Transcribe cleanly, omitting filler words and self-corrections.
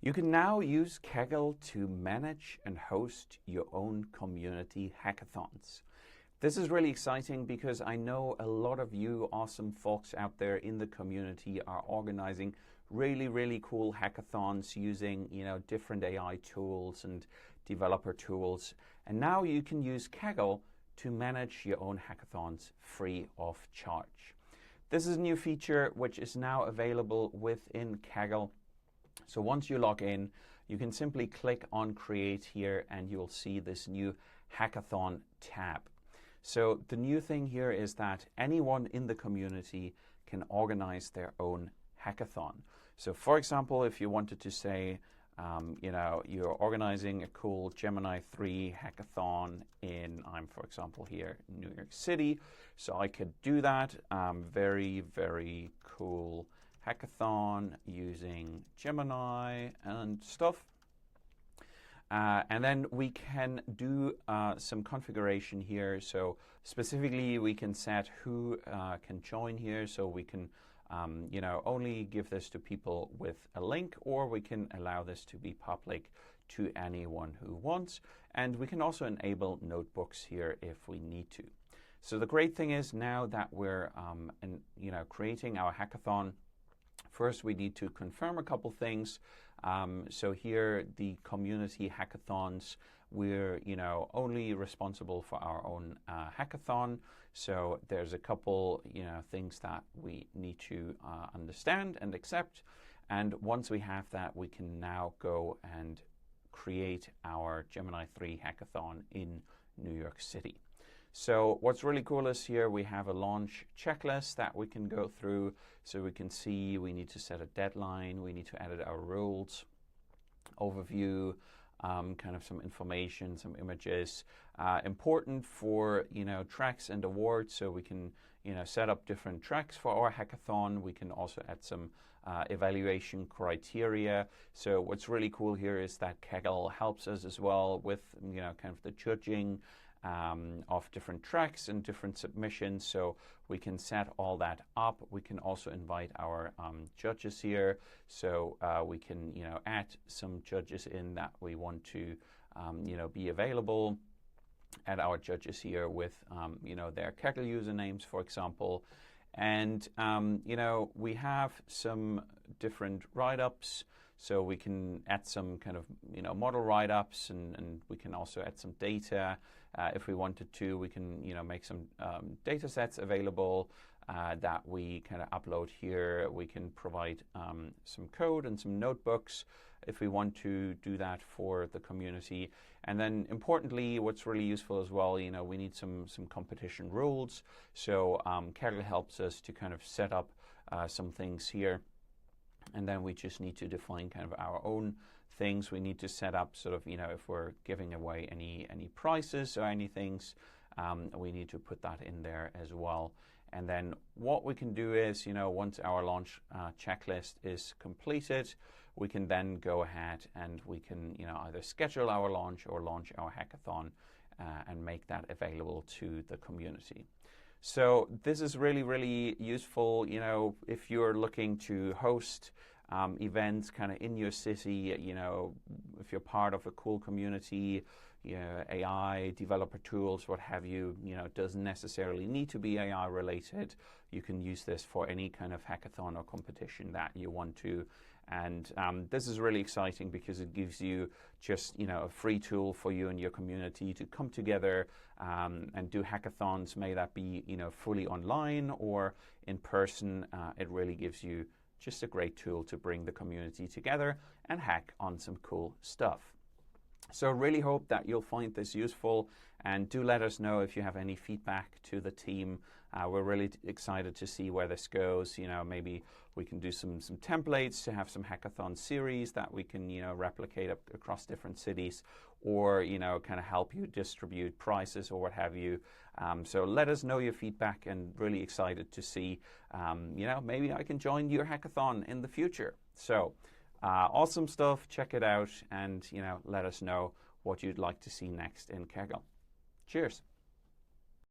You can now use Kaggle to manage and host your own community hackathons. This is really exciting because I know a lot of you awesome folks out there in the community are organizing really cool hackathons using, different AI tools and developer tools. And now you can use Kaggle to manage your own hackathons free of charge. This is a new feature which is now available within Kaggle. So once you log in, you can simply click on Create here and you'll see this new Hackathon tab. So the new thing here is that anyone in the community can organize their own hackathon. So for example, if you wanted to say, you're organizing a cool Gemini 3 hackathon I'm for example here in New York City. So I could do that. Very cool hackathon using Gemini and stuff. And then we can do some configuration here. So specifically, we can set who can join here. So we can, only give this to people with a link, or we can allow this to be public to anyone who wants. And we can also enable notebooks here if we need to. So the great thing is now that we're, creating our hackathon. First, we need to confirm a couple things. So here, the community hackathons, we're only responsible for our own hackathon. So there's a couple things that we need to understand and accept. And once we have that, we can now go and create our Gemini 3 hackathon in New York City. So what's really cool is here we have a launch checklist that we can go through. So we can see we need to set a deadline, we need to edit our rules, overview, kind of some information, some images. Important for tracks and awards, so we can set up different tracks for our hackathon. We can also add some evaluation criteria. So what's really cool here is that Kaggle helps us as well with kind of the judging of different tracks and different submissions, so we can set all that up. We can also invite our judges here, so we can add some judges in that we want to be available. Add our judges here with their Kaggle usernames, for example. And we have some different write-ups. So we can add some kind of model write-ups, and we can also add some data if we wanted to. We can make some data sets available that we kind of upload here. We can provide some code and some notebooks if we want to do that for the community. And then importantly, what's really useful as well, we need some competition rules. So Kaggle helps us to kind of set up some things here. And then we just need to define kind of our own things. We need to set up sort of, if we're giving away any prizes or anything, we need to put that in there as well. And then what we can do is, once our launch checklist is completed, we can then go ahead and we can, either schedule our launch or launch our hackathon and make that available to the community. So this is really useful, if you're looking to host events kind of in your city, if you're part of a cool community, AI, developer tools, what have you, doesn't necessarily need to be AI related. You can use this for any kind of hackathon or competition that you want to. And this is really exciting because it gives you just, a free tool for you and your community to come together and do hackathons. May that be, fully online or in person. It really gives you just a great tool to bring the community together and hack on some cool stuff. So really hope that you'll find this useful, and do let us know if you have any feedback to the team. We're really excited to see where this goes. Maybe we can do some templates to have some hackathon series that we can replicate across different cities, or kind of help you distribute prizes or what have you. So let us know your feedback, and really excited to see maybe I can join your hackathon in the future. So awesome stuff. Check it out, and let us know what you'd like to see next in Kaggle. Cheers.